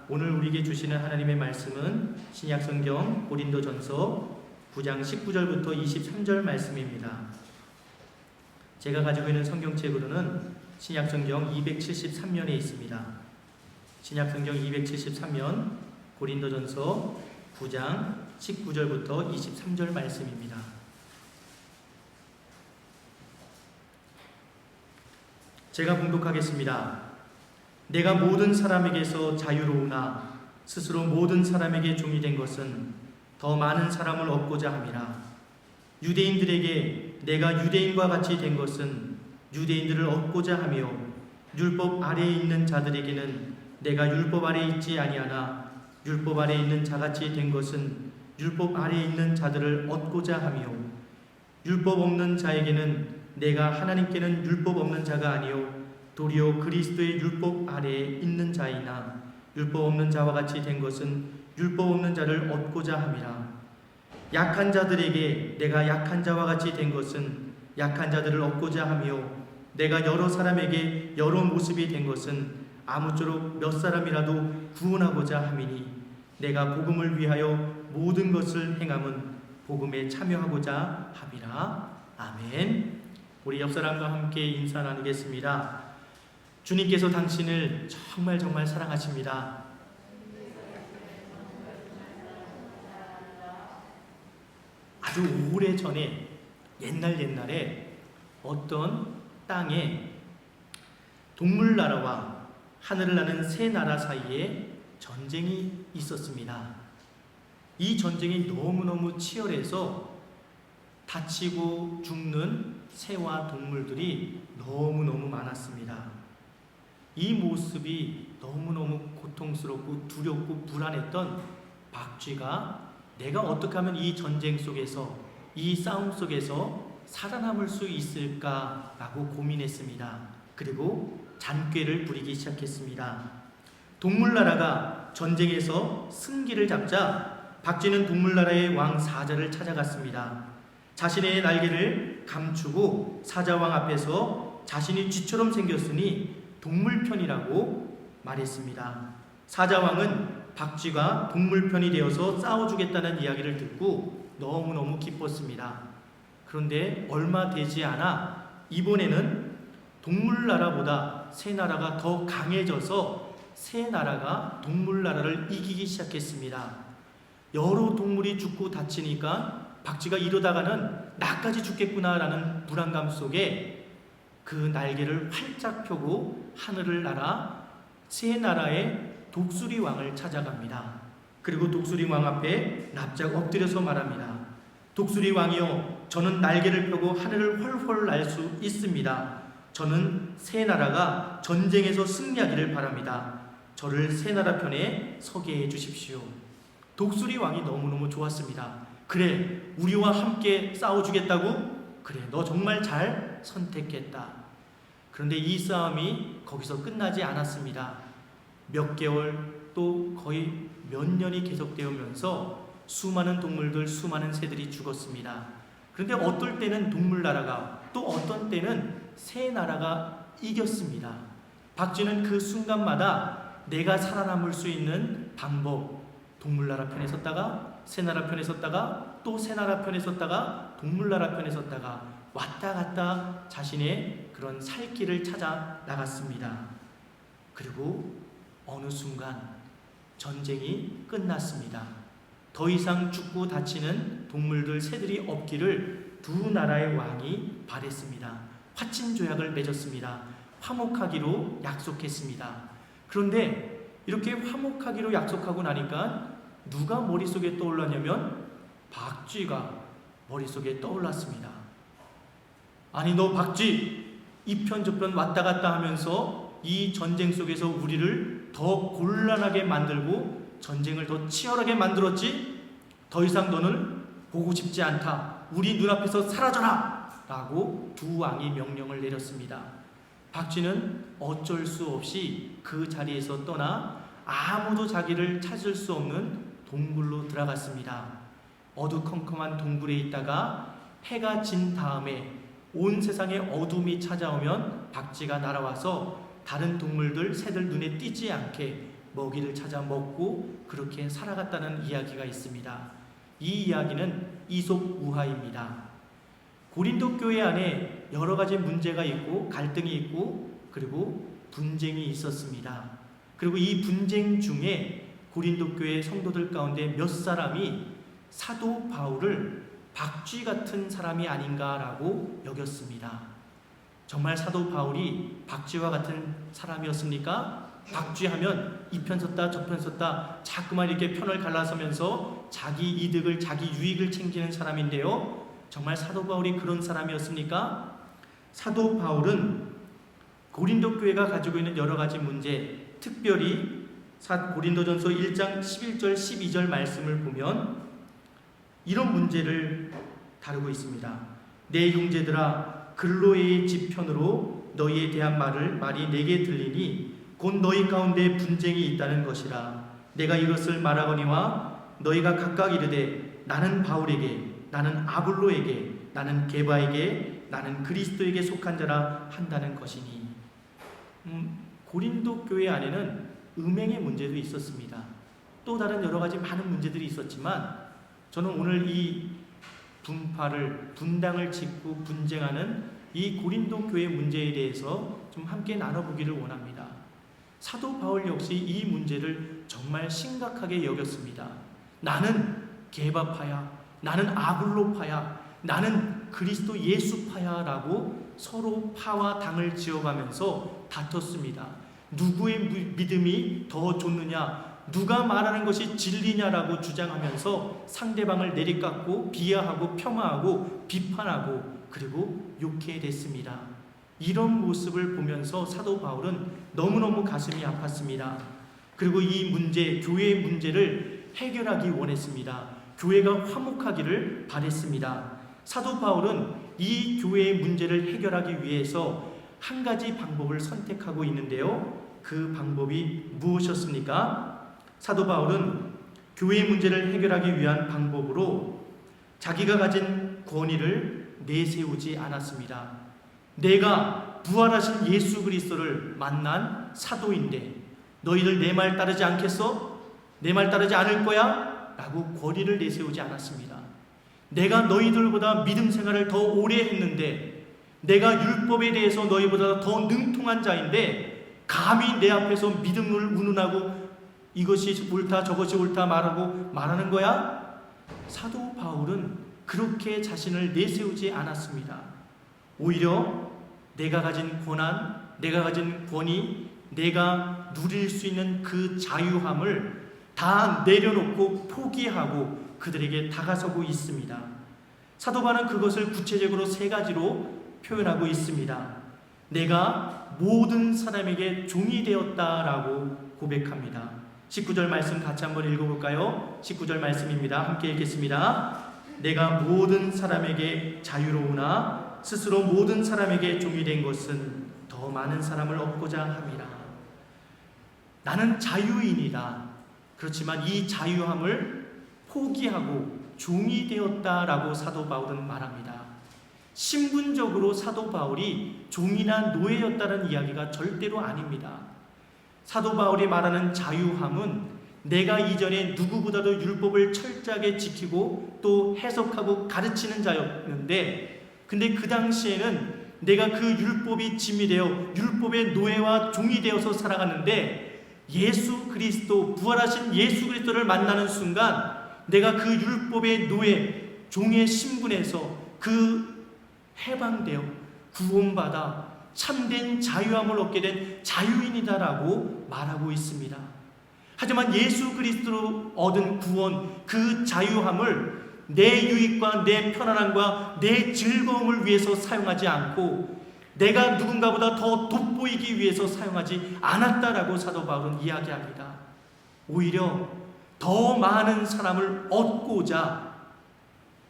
오늘 우리에게 주시는 하나님의 말씀은 신약성경 고린도전서 9장 19절부터 23절 말씀입니다. 제가 가지고 있는 성경책으로는 신약성경 273면에 있습니다. 신약성경 273면 고린도전서 9장 19절부터 23절 말씀입니다. 제가 봉독하겠습니다. 내가 모든 사람에게서 자유로우나 스스로 모든 사람에게 종이 된 것은 더 많은 사람을 얻고자 함이라. 유대인들에게 내가 유대인과 같이 된 것은 유대인들을 얻고자 하며 율법 아래에 있는 자들에게는 내가 율법 아래에 있지 아니하나 율법 아래에 있는 자같이 된 것은 율법 아래에 있는 자들을 얻고자 하며 율법 없는 자에게는 내가 하나님께는 율법 없는 자가 아니요 도리어 그리스도의 율법 아래에 있는 자이나 율법 없는 자와 같이 된 것은 율법 없는 자를 얻고자 함이라. 약한 자들에게 내가 약한 자와 같이 된 것은 약한 자들을 얻고자 하며 내가 여러 사람에게 여러 모습이 된 것은 아무쪼록 몇 사람이라도 구원하고자 함이니 내가 복음을 위하여 모든 것을 행함은 복음에 참여하고자 함이라. 아멘. 우리 옆 사람과 함께 인사 나누겠습니다. 주님께서 당신을 정말 사랑하십니다. 아주 오래전에 옛날에 어떤 땅에 동물나라와 하늘을 나는 새 나라 사이에 전쟁이 있었습니다. 이 전쟁이 너무너무 치열해서 다치고 죽는 새와 동물들이 너무너무 많았습니다. 이 모습이 너무너무 고통스럽고 두렵고 불안했던 박쥐가 내가 어떻게 하면 이 전쟁 속에서 이 싸움 속에서 살아남을 수 있을까라고 고민했습니다. 그리고 잔꾀를 부리기 시작했습니다. 동물나라가 전쟁에서 승기를 잡자 박쥐는 동물나라의 왕 사자를 찾아갔습니다. 자신의 날개를 감추고 사자왕 앞에서 자신이 쥐처럼 생겼으니 동물편이라고 말했습니다. 사자왕은 박쥐가 동물편이 되어서 싸워주겠다는 이야기를 듣고 너무너무 기뻤습니다. 그런데 얼마 되지 않아 이번에는 동물나라보다 새나라가 더 강해져서 새나라가 동물나라를 이기기 시작했습니다. 여러 동물이 죽고 다치니까 박쥐가 이러다가는 나까지 죽겠구나라는 불안감 속에 그 날개를 활짝 펴고 하늘을 날아 새 나라의 독수리 왕을 찾아갑니다. 그리고 독수리 왕 앞에 납작 엎드려서 말합니다. 독수리 왕이여, 저는 날개를 펴고 하늘을 훨훨 날 수 있습니다. 저는 새 나라가 전쟁에서 승리하기를 바랍니다. 저를 새 나라 편에 서게 해 주십시오. 독수리 왕이 너무너무 좋았습니다. 그래, 우리와 함께 싸워주겠다고? 그래, 너 정말 잘 선택했다. 그런데 이 싸움이 거기서 끝나지 않았습니다. 몇 개월 또 거의 몇 년이 계속되면서 수많은 동물들, 수많은 새들이 죽었습니다. 그런데 어떨 때는 동물나라가 또 어떤 때는 새나라가 이겼습니다. 박쥐는 그 순간마다 내가 살아남을 수 있는 방법, 동물나라 편에 섰다가 새나라 편에 섰다가 또 새나라 편에 섰다가 동물나라 편에 섰다가 왔다 갔다 자신의 그런 살 길을 찾아 나갔습니다. 그리고 어느 순간 전쟁이 끝났습니다. 더 이상 죽고 다치는 동물들, 새들이 없기를 두 나라의 왕이 바랬습니다. 화친 조약을 맺었습니다. 화목하기로 약속했습니다. 그런데 이렇게 화목하기로 약속하고 나니까 누가 머릿속에 떠올랐냐면 박쥐가 머릿속에 떠올랐습니다. 아니, 너 박쥐, 이편 저편 왔다 갔다 하면서 이 전쟁 속에서 우리를 더 곤란하게 만들고 전쟁을 더 치열하게 만들었지? 더 이상 너는 보고 싶지 않다. 우리 눈앞에서 사라져라! 라고 두 왕이 명령을 내렸습니다. 박쥐는 어쩔 수 없이 그 자리에서 떠나 아무도 자기를 찾을 수 없는 동굴로 들어갔습니다. 어두컴컴한 동굴에 있다가 해가 진 다음에 온 세상에 어둠이 찾아오면 박쥐가 날아와서 다른 동물들, 새들 눈에 띄지 않게 먹이를 찾아 먹고 그렇게 살아갔다는 이야기가 있습니다. 이 이야기는 이솝 우화입니다. 고린도 교회 안에 여러 가지 문제가 있고 갈등이 있고 그리고 분쟁이 있었습니다. 그리고 이 분쟁 중에 고린도 교회 성도들 가운데 몇 사람이 사도 바울을 박쥐 같은 사람이 아닌가라고 여겼습니다. 정말 사도 바울이 박쥐와 같은 사람이었습니까? 박쥐 하면 이 편 섰다 저 편 섰다 자꾸만 이렇게 편을 갈라서면서 자기 이득을 자기 유익을 챙기는 사람인데요. 정말 사도 바울이 그런 사람이었습니까? 사도 바울은 고린도 교회가 가지고 있는 여러 가지 문제, 특별히 고린도전서 1장 11절 12절 말씀을 보면 이런 문제를 다루고 있습니다. 내 형제들아, 글로에의 지편으로 너희에 대한 말이 내게 들리니 곧 너희 가운데 분쟁이 있다는 것이라. 내가 이것을 말하거니와 너희가 각각 이르되 나는 바울에게, 나는 아볼로에게, 나는 게바에게, 나는 그리스도에게 속한 자라 한다는 것이니. 고린도 교회 안에는 음행의 문제도 있었습니다. 또 다른 여러 가지 많은 문제들이 있었지만 저는 오늘 이 분당을 짓고 분쟁하는 이 고린도 교회 문제에 대해서 좀 함께 나눠보기를 원합니다. 사도 바울 역시 이 문제를 정말 심각하게 여겼습니다. 나는 게바파야, 나는 아볼로파야, 나는 그리스도 예수파야 라고 서로 파와 당을 지어가면서 다퉜습니다. 누구의 믿음이 더 좋느냐, 누가 말하는 것이 진리냐라고 주장하면서 상대방을 내리깎고 비하하고 폄하하고 비판하고 그리고 욕해댔습니다. 이런 모습을 보면서 사도 바울은 너무너무 가슴이 아팠습니다. 그리고 이 문제, 교회의 문제를 해결하기 원했습니다. 교회가 화목하기를 바랬습니다. 사도 바울은 이 교회의 문제를 해결하기 위해서 한 가지 방법을 선택하고 있는데요. 그 방법이 무엇이었습니까? 사도 바울은 교회의 문제를 해결하기 위한 방법으로 자기가 가진 권위를 내세우지 않았습니다. 내가 부활하신 예수 그리스도를 만난 사도인데 너희들 내 말 따르지 않겠어? 내 말 따르지 않을 거야? 라고 권위를 내세우지 않았습니다. 내가 너희들보다 믿음 생활을 더 오래 했는데 내가 율법에 대해서 너희보다 더 능통한 자인데 감히 내 앞에서 믿음을 운운하고 이것이 옳다 저것이 옳다 말하는 거야? 사도 바울은 그렇게 자신을 내세우지 않았습니다. 오히려 내가 가진 권한, 내가 가진 권위, 내가 누릴 수 있는 그 자유함을 다 내려놓고 포기하고 그들에게 다가서고 있습니다. 사도 바울은 그것을 구체적으로 세 가지로 표현하고 있습니다. 내가 모든 사람에게 종이 되었다라고 고백합니다. 19절 말씀 같이 한번 읽어볼까요? 19절 말씀입니다. 함께 읽겠습니다. 내가 모든 사람에게 자유로우나 스스로 모든 사람에게 종이 된 것은 더 많은 사람을 얻고자 함이라. 나는 자유인이다. 그렇지만 이 자유함을 포기하고 종이 되었다라고 사도 바울은 말합니다. 신분적으로 사도 바울이 종이나 노예였다는 이야기가 절대로 아닙니다. 사도 바울이 말하는 자유함은 내가 이전에 누구보다도 율법을 철저하게 지키고 또 해석하고 가르치는 자였는데 근데 그 당시에는 내가 그 율법이 짐이 되어 율법의 노예와 종이 되어서 살아갔는데 예수 그리스도, 부활하신 예수 그리스도를 만나는 순간 내가 그 율법의 노예, 종의 신분에서 그 해방되어 구원받아 참된 자유함을 얻게 된 자유인이다라고 말하고 있습니다. 하지만 예수 그리스도로 얻은 구원, 그 자유함을 내 유익과 내 편안함과 내 즐거움을 위해서 사용하지 않고 내가 누군가보다 더 돋보이기 위해서 사용하지 않았다라고 사도 바울은 이야기합니다. 오히려 더 많은 사람을 얻고자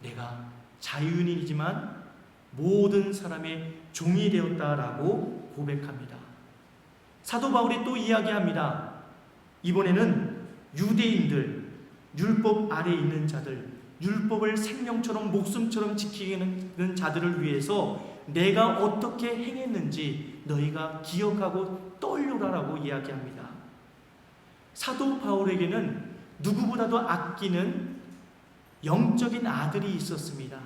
내가 자유인이지만 모든 사람의 종이 되었다라고 고백합니다. 사도 바울이 또 이야기합니다. 이번에는 유대인들, 율법 아래에 있는 자들, 율법을 생명처럼 목숨처럼 지키는 자들을 위해서 내가 어떻게 행했는지 너희가 기억하고 떠올려라라고 이야기합니다. 사도 바울에게는 누구보다도 아끼는 영적인 아들이 있었습니다.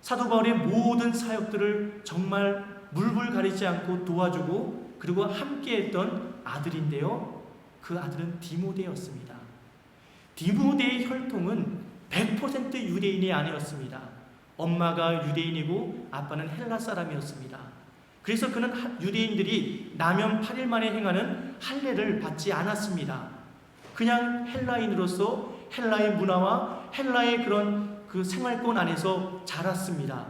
사도 바울의 모든 사역들을 정말 물불 가리지 않고 도와주고 그리고 함께했던 아들인데요, 그 아들은 디모데였습니다. 디모데의 혈통은 100% 유대인이 아니었습니다. 엄마가 유대인이고 아빠는 헬라 사람이었습니다. 그래서 그는 유대인들이 나면 8일 만에 행하는 할례를 받지 않았습니다. 그냥 헬라인으로서 헬라의 문화와 헬라의 그런 그 생활권 안에서 자랐습니다.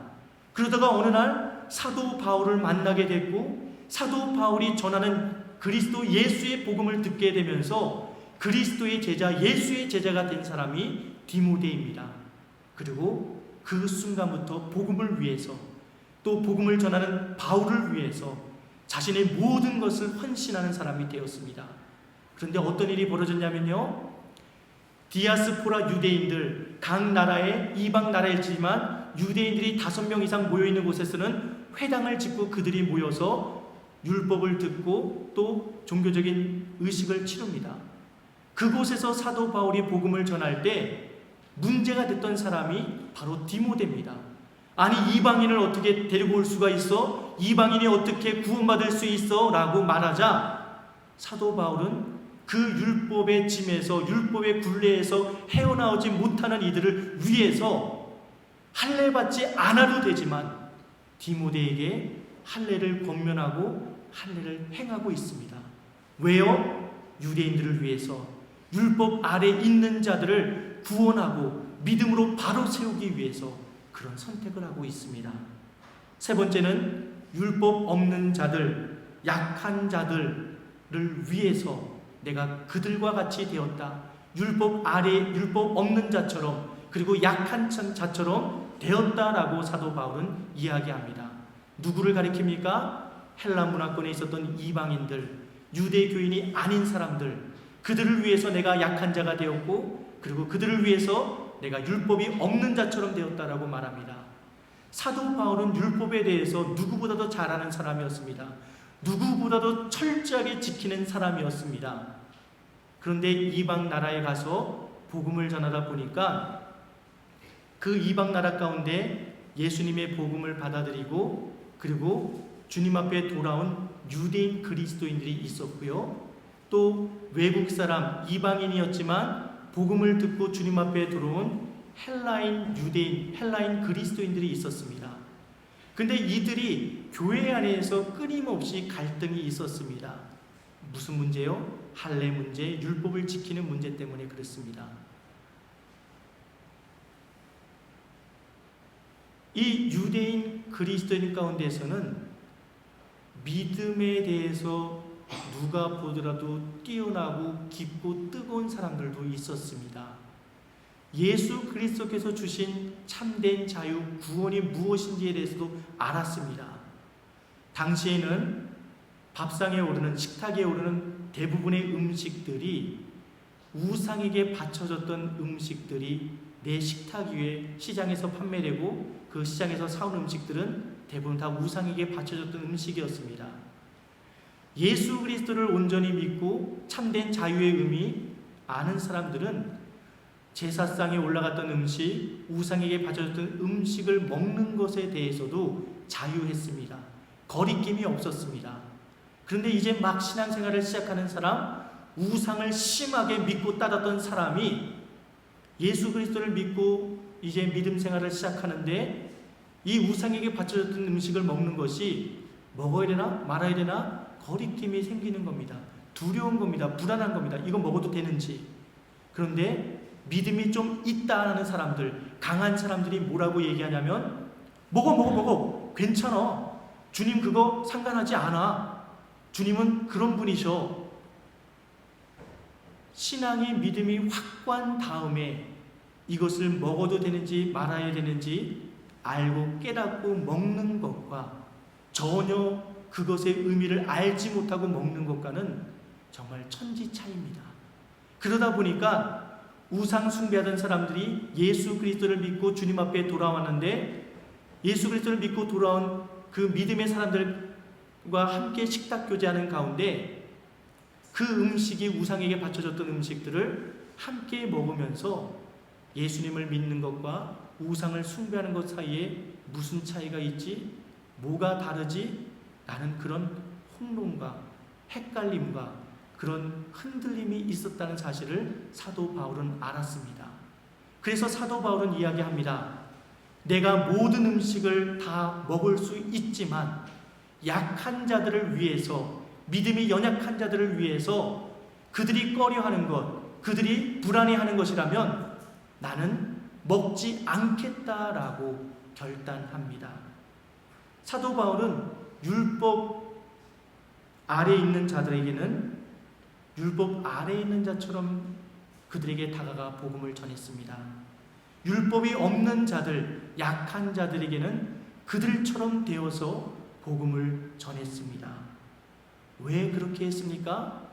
그러다가 어느 날 사도 바울을 만나게 됐고, 사도 바울이 전하는 그리스도 예수의 복음을 듣게 되면서 그리스도의 제자, 예수의 제자가 된 사람이 디모데입니다. 그리고 그 순간부터 복음을 위해서, 또 복음을 전하는 바울을 위해서 자신의 모든 것을 헌신하는 사람이 되었습니다. 그런데 어떤 일이 벌어졌냐면요, 디아스포라 유대인들, 각 나라의 이방 나라이지만 유대인들이 5명 이상 모여있는 곳에서는 회당을 짓고 그들이 모여서 율법을 듣고 또 종교적인 의식을 치릅니다. 그곳에서 사도 바울이 복음을 전할 때 문제가 됐던 사람이 바로 디모데입니다. 아니, 이방인을 어떻게 데리고 올 수가 있어? 이방인이 어떻게 구원받을 수 있어? 라고 말하자 사도 바울은 그 율법의 짐에서, 율법의 굴레에서 헤어나오지 못하는 이들을 위해서 할례 받지 않아도 되지만 디모데에게 할례를 권면하고 할례를 행하고 있습니다. 왜요? 유대인들을 위해서, 율법 아래 있는 자들을 구원하고 믿음으로 바로 세우기 위해서 그런 선택을 하고 있습니다. 세 번째는 율법 없는 자들, 약한 자들을 위해서 내가 그들과 같이 되었다. 율법 아래, 율법 없는 자처럼, 그리고 약한 자처럼 되었다라고 사도 바울은 이야기합니다. 누구를 가리킵니까? 헬라 문화권에 있었던 이방인들, 유대교인이 아닌 사람들, 그들을 위해서 내가 약한 자가 되었고, 그리고 그들을 위해서 내가 율법이 없는 자처럼 되었다라고 말합니다. 사도 바울은 율법에 대해서 누구보다도 잘 아는 사람이었습니다. 누구보다도 철저하게 지키는 사람이었습니다. 그런데 이방 나라에 가서 복음을 전하다 보니까 그 이방 나라 가운데 예수님의 복음을 받아들이고 그리고 주님 앞에 돌아온 유대인 그리스도인들이 있었고요, 또 외국 사람 이방인이었지만 복음을 듣고 주님 앞에 들어온 헬라인 유대인, 헬라인 그리스도인들이 있었습니다. 근데 이들이 교회 안에서 끊임없이 갈등이 있었습니다. 무슨 문제요? 할례 문제, 율법을 지키는 문제 때문에 그렇습니다. 이 유대인 그리스도인 가운데서는 믿음에 대해서 누가 보더라도 뛰어나고 깊고 뜨거운 사람들도 있었습니다. 예수 그리스도께서 주신 참된 자유, 구원이 무엇인지에 대해서도 알았습니다. 당시에는 밥상에 오르는, 식탁에 오르는 대부분의 음식들이 우상에게 바쳐졌던 음식들이 내 식탁 위에 시장에서 판매되고 그 시장에서 사온 음식들은 대부분 다 우상에게 바쳐졌던 음식이었습니다. 예수 그리스도를 온전히 믿고 참된 자유의 의미 아는 사람들은 제사상에 올라갔던 음식, 우상에게 바쳐졌던 음식을 먹는 것에 대해서도 자유했습니다. 거리낌이 없었습니다. 그런데 이제 막 신앙생활을 시작하는 사람, 우상을 심하게 믿고 따랐던 사람이 예수 그리스도를 믿고 이제 믿음 생활을 시작하는데 이 우상에게 바쳐졌던 음식을 먹는 것이 먹어야 되나 말아야 되나 거리낌이 생기는 겁니다. 두려운 겁니다. 불안한 겁니다. 이거 먹어도 되는지. 그런데 믿음이 좀 있다는 사람들, 강한 사람들이 뭐라고 얘기하냐면 먹어 괜찮아. 주님 그거 상관하지 않아. 주님은 그런 분이셔. 신앙이 믿음이 확고한 다음에 이것을 먹어도 되는지 말아야 되는지 알고 깨닫고 먹는 것과 전혀 그것의 의미를 알지 못하고 먹는 것과는 정말 천지 차이입니다. 그러다 보니까 우상 숭배하던 사람들이 예수 그리스도를 믿고 주님 앞에 돌아왔는데 예수 그리스도를 믿고 돌아온 그 믿음의 사람들과 함께 식탁 교제하는 가운데 그 음식이 우상에게 바쳐졌던 음식들을 함께 먹으면서 예수님을 믿는 것과 우상을 숭배하는 것 사이에 무슨 차이가 있지? 뭐가 다르지? 라는 그런 혼론과 헷갈림과 그런 흔들림이 있었다는 사실을 사도 바울은 알았습니다. 그래서 사도 바울은 이야기합니다. 내가 모든 음식을 다 먹을 수 있지만 약한 자들을 위해서, 믿음이 연약한 자들을 위해서 그들이 꺼려하는 것, 그들이 불안해하는 것이라면 나는 먹지 않겠다라고 결단합니다. 사도 바울은 율법 아래에 있는 자들에게는 율법 아래에 있는 자처럼 그들에게 다가가 복음을 전했습니다. 율법이 없는 자들, 약한 자들에게는 그들처럼 되어서 복음을 전했습니다. 왜 그렇게 했습니까?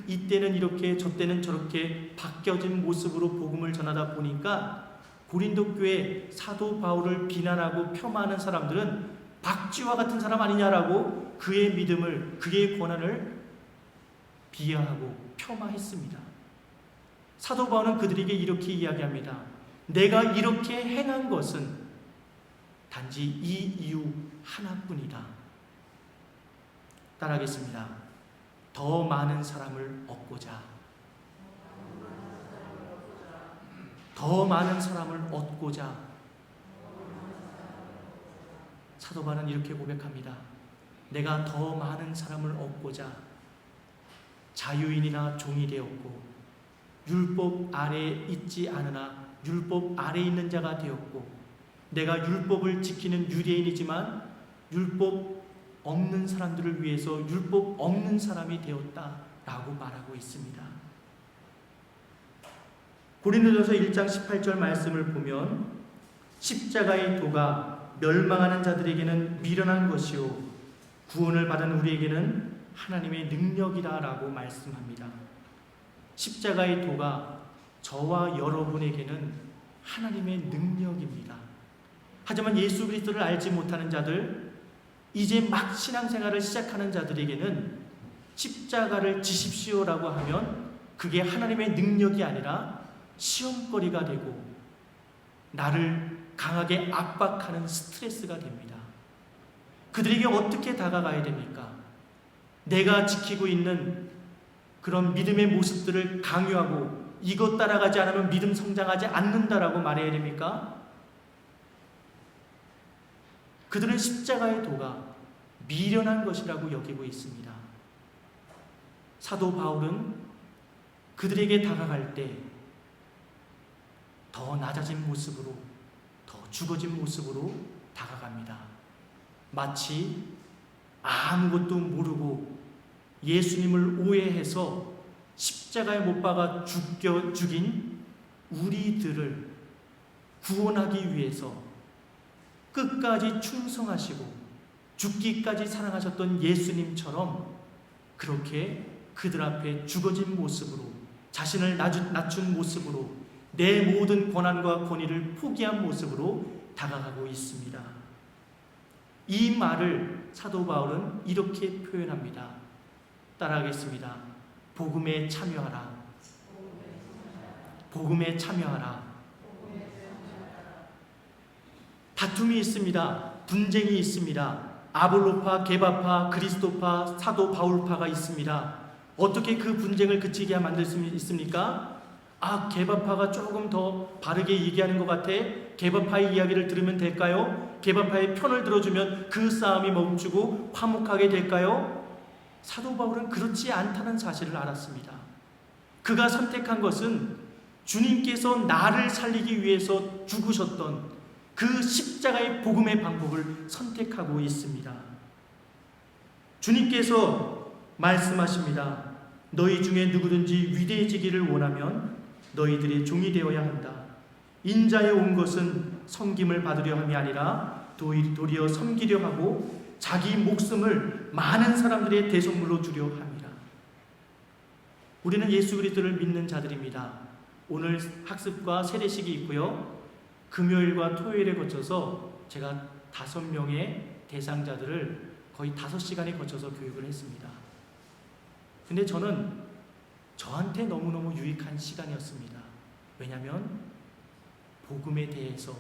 이때는 이렇게, 저때는 저렇게 바뀌어진 모습으로 복음을 전하다 보니까 고린도 교회 사도 바울을 비난하고 폄하하는 사람들은 박쥐와 같은 사람 아니냐라고 그의 믿음을, 그의 권한을 비하하고 폄하했습니다. 사도 바울은 그들에게 이렇게 이야기합니다. 내가 이렇게 행한 것은 단지 이 이유 하나뿐이다. 따라하겠습니다. 더 많은 사람을 얻고자. 더 많은 사람을 얻고자. 사도 바울은 이렇게 고백합니다. 내가 더 많은 사람을 얻고자 자유인이나 종이 되었고 율법 아래에 있지 않으나 율법 아래에 있는 자가 되었고 내가 율법을 지키는 유대인이지만 율법 없는 사람들을 위해서 율법 없는 사람이 되었다라고 말하고 있습니다. 고린도전서 1장 18절 말씀을 보면 십자가의 도가 멸망하는 자들에게는 미련한 것이요 구원을 받은 우리에게는 하나님의 능력이다라고 말씀합니다. 십자가의 도가 저와 여러분에게는 하나님의 능력입니다. 하지만 예수 그리스도를 알지 못하는 자들, 이제 막 신앙생활을 시작하는 자들에게는 십자가를 지십시오라고 하면 그게 하나님의 능력이 아니라 시험거리가 되고 나를 강하게 압박하는 스트레스가 됩니다. 그들에게 어떻게 다가가야 됩니까? 내가 지키고 있는 그런 믿음의 모습들을 강요하고 이것 따라가지 않으면 믿음 성장하지 않는다라고 말해야 됩니까? 그들은 십자가의 도가 미련한 것이라고 여기고 있습니다. 사도 바울은 그들에게 다가갈 때 더 낮아진 모습으로, 더 죽어진 모습으로 다가갑니다. 마치 아무것도 모르고 예수님을 오해해서 십자가에 못 박아 죽인 우리들을 구원하기 위해서 끝까지 충성하시고 죽기까지 사랑하셨던 예수님처럼 그렇게 그들 앞에 죽어진 모습으로 자신을 낮춘 모습으로 내 모든 권한과 권위를 포기한 모습으로 다가가고 있습니다. 이 말을 사도 바울은 이렇게 표현합니다. 따라하겠습니다. 복음에 참여하라. 복음에 참여하라. 다툼이 있습니다. 분쟁이 있습니다. 아볼로파, 게바파, 그리스도파, 사도 바울파가 있습니다. 어떻게 그 분쟁을 그치게 만들 수 있습니까? 게바파가 조금 더 바르게 얘기하는 것 같아. 게바파의 이야기를 들으면 될까요? 게바파의 편을 들어주면 그 싸움이 멈추고 화목하게 될까요? 사도 바울은 그렇지 않다는 사실을 알았습니다. 그가 선택한 것은 주님께서 나를 살리기 위해서 죽으셨던 그 십자가의 복음의 방법을 선택하고 있습니다. 주님께서 말씀하십니다. 너희 중에 누구든지 위대해지기를 원하면 너희들의 종이 되어야 한다. 인자에 온 것은 섬김을 받으려 함이 아니라 도리어 섬기려 하고 자기 목숨을 많은 사람들의 대속물로 주려 함이라. 우리는 예수 그리스도를 믿는 자들입니다. 오늘 학습과 세례식이 있고요. 금요일과 토요일에 거쳐서 제가 5명의 대상자들을 거의 5시간에 거쳐서 교육을 했습니다. 근데 저는 저한테 너무너무 유익한 시간이었습니다. 왜냐하면 복음에 대해서,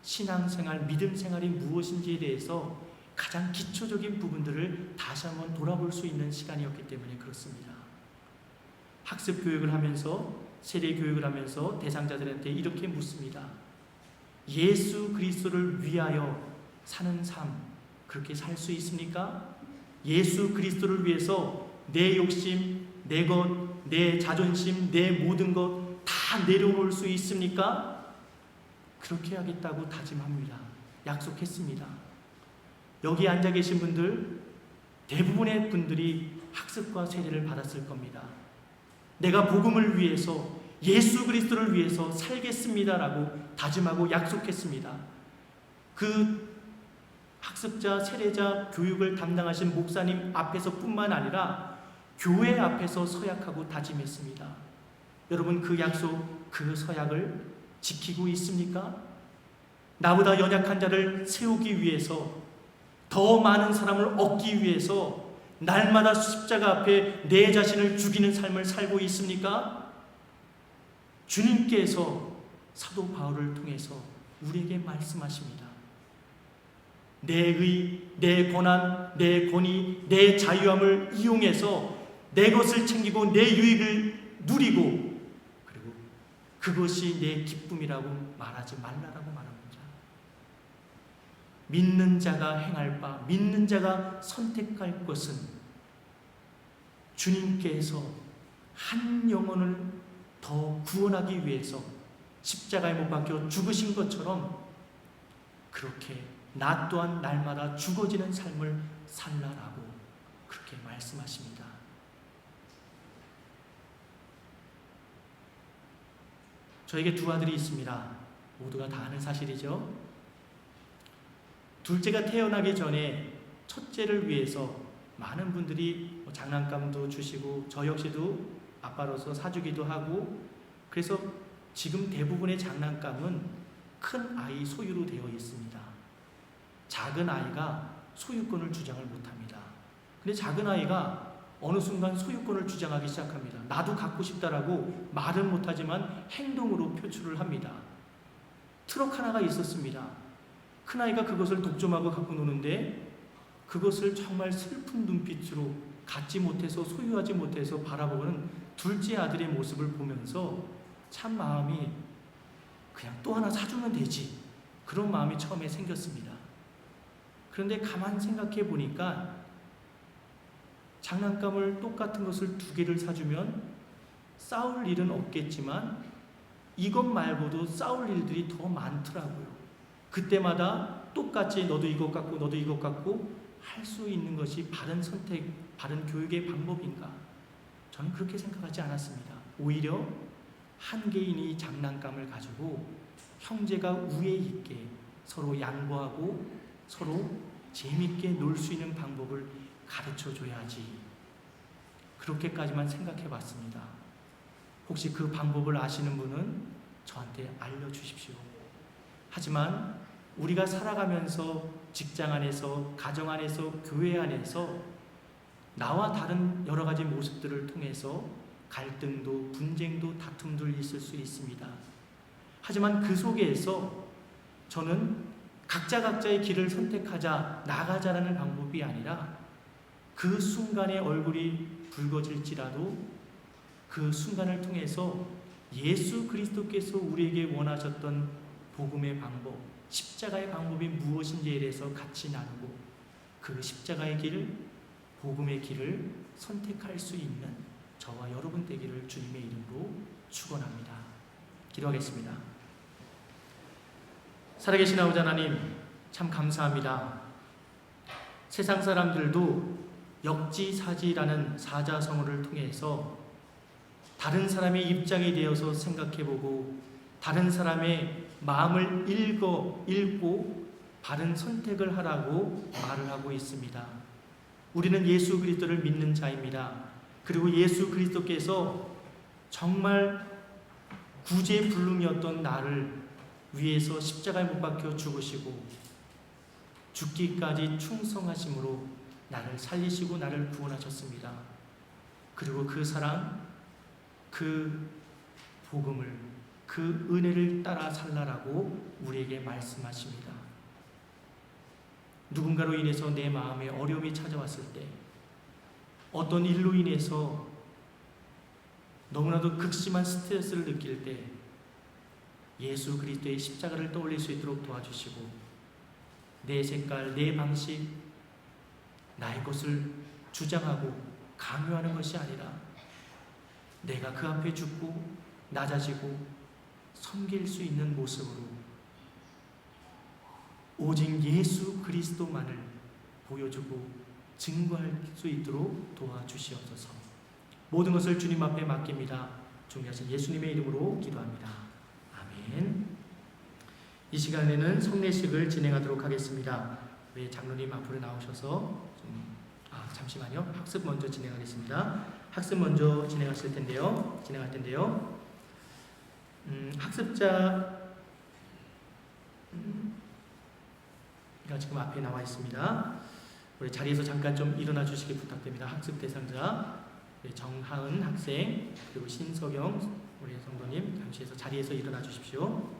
신앙생활, 믿음생활이 무엇인지에 대해서 가장 기초적인 부분들을 다시 한번 돌아볼 수 있는 시간이었기 때문에 그렇습니다. 학습 교육을 하면서, 세례 교육을 하면서 대상자들한테 이렇게 묻습니다. 예수 그리스도를 위하여 사는 삶, 그렇게 살 수 있습니까? 예수 그리스도를 위해서 내 욕심, 내 것, 내 자존심, 내 모든 것 다 내려놓을 수 있습니까? 그렇게 하겠다고 다짐합니다. 약속했습니다. 여기 앉아 계신 분들, 대부분의 분들이 학습과 세례를 받았을 겁니다. 내가 복음을 위해서, 예수 그리스도를 위해서 살겠습니다라고 다짐하고 약속했습니다. 그 학습자, 세례자 교육을 담당하신 목사님 앞에서 뿐만 아니라 교회 앞에서 서약하고 다짐했습니다. 여러분, 그 약속, 그 서약을 지키고 있습니까? 나보다 연약한 자를 세우기 위해서, 더 많은 사람을 얻기 위해서 날마다 십자가 앞에 내 자신을 죽이는 삶을 살고 있습니까? 주님께서 사도 바울을 통해서 우리에게 말씀하십니다. 내 의, 내 권한, 내 권위, 내 자유함을 이용해서 내 것을 챙기고 내 유익을 누리고, 그리고 그것이 내 기쁨이라고 말하지 말라라고 말합니다. 믿는 자가 행할 바, 믿는 자가 선택할 것은 주님께서 한 영혼을 더 구원하기 위해서 십자가에 못 박혀 죽으신 것처럼 그렇게 나 또한 날마다 죽어지는 삶을 살라라고 그렇게 말씀하십니다. 저에게 두 아들이 있습니다. 모두가 다 아는 사실이죠. 둘째가 태어나기 전에 첫째를 위해서 많은 분들이 장난감도 주시고 저 역시도 아빠로서 사주기도 하고, 그래서 지금 대부분의 장난감은 큰 아이 소유로 되어 있습니다. 작은 아이가 소유권을 주장을 못합니다. 근데 작은 아이가 어느 순간 소유권을 주장하기 시작합니다. 나도 갖고 싶다라고 말은 못하지만 행동으로 표출을 합니다. 트럭 하나가 있었습니다. 큰아이가 그것을 독점하고 갖고 노는데 그것을 정말 슬픈 눈빛으로 갖지 못해서, 소유하지 못해서 바라보는 둘째 아들의 모습을 보면서 참 마음이 그냥 또 하나 사주면 되지, 그런 마음이 처음에 생겼습니다. 그런데 가만 생각해 보니까 장난감을 똑같은 것을 두 개를 사주면 싸울 일은 없겠지만 이것 말고도 싸울 일들이 더 많더라고요. 그때마다 똑같이 너도 이것 갖고 너도 이것 갖고 할 수 있는 것이 바른 선택, 바른 교육의 방법인가? 저는 그렇게 생각하지 않았습니다. 오히려 한 개인이 장난감을 가지고 형제가 우애 있게 서로 양보하고 서로 재밌게 놀 수 있는 방법을 가르쳐 줘야지, 그렇게까지만 생각해 봤습니다. 혹시 그 방법을 아시는 분은 저한테 알려주십시오. 하지만 우리가 살아가면서 직장 안에서, 가정 안에서, 교회 안에서 나와 다른 여러 가지 모습들을 통해서 갈등도, 분쟁도, 다툼도 있을 수 있습니다. 하지만 그 속에서 저는 각자의 길을 선택하자, 나가자라는 방법이 아니라 그 순간에 얼굴이 붉어질지라도 그 순간을 통해서 예수 그리스도께서 우리에게 원하셨던 복음의 방법, 십자가의 방법이 무엇인지에 대해서 같이 나누고 그 십자가의 길, 복음의 길을 선택할 수 있는 저와 여러분 되기를 주님의 이름으로 축원합니다. 기도하겠습니다. 살아계신 아버지 하나님, 참 감사합니다. 세상 사람들도 역지사지라는 사자성어를 통해서 다른 사람의 입장이 되어서 생각해보고 다른 사람의 마음을 읽고 바른 선택을 하라고 말을 하고 있습니다. 우리는 예수 그리스도를 믿는 자입니다. 그리고 예수 그리스도께서 정말 구제불능이었던 나를 위해서 십자가에 못 박혀 죽으시고 죽기까지 충성하심으로 나를 살리시고 나를 구원하셨습니다. 그리고 그 사랑, 그 복음을, 그 은혜를 따라 살라라고 우리에게 말씀하십니다. 누군가로 인해서 내 마음에 어려움이 찾아왔을 때, 어떤 일로 인해서 너무나도 극심한 스트레스를 느낄 때 예수 그리스도의 십자가를 떠올릴 수 있도록 도와주시고, 내 색깔, 내 방식, 나의 것을 주장하고 강요하는 것이 아니라 내가 그 앞에 죽고 낮아지고 섬길 수 있는 모습으로 오직 예수 그리스도만을 보여주고 증거할 수 있도록 도와주시옵소서. 모든 것을 주님 앞에 맡깁니다. 존귀하신 예수님의 이름으로 기도합니다. 아멘. 이 시간에는 성례식을 진행하도록 하겠습니다. 우리 장로님 앞으로 나오셔서 잠시만요. 학습 먼저 진행하겠습니다. 학습 먼저 진행할 텐데요. 학습자 지금 앞에 나와 있습니다. 우리 자리에서 잠깐 좀 일어나 주시기 부탁드립니다. 학습 대상자 정하은 학생, 그리고 신석영 우리 성도님, 잠시에서 자리에서 일어나 주십시오.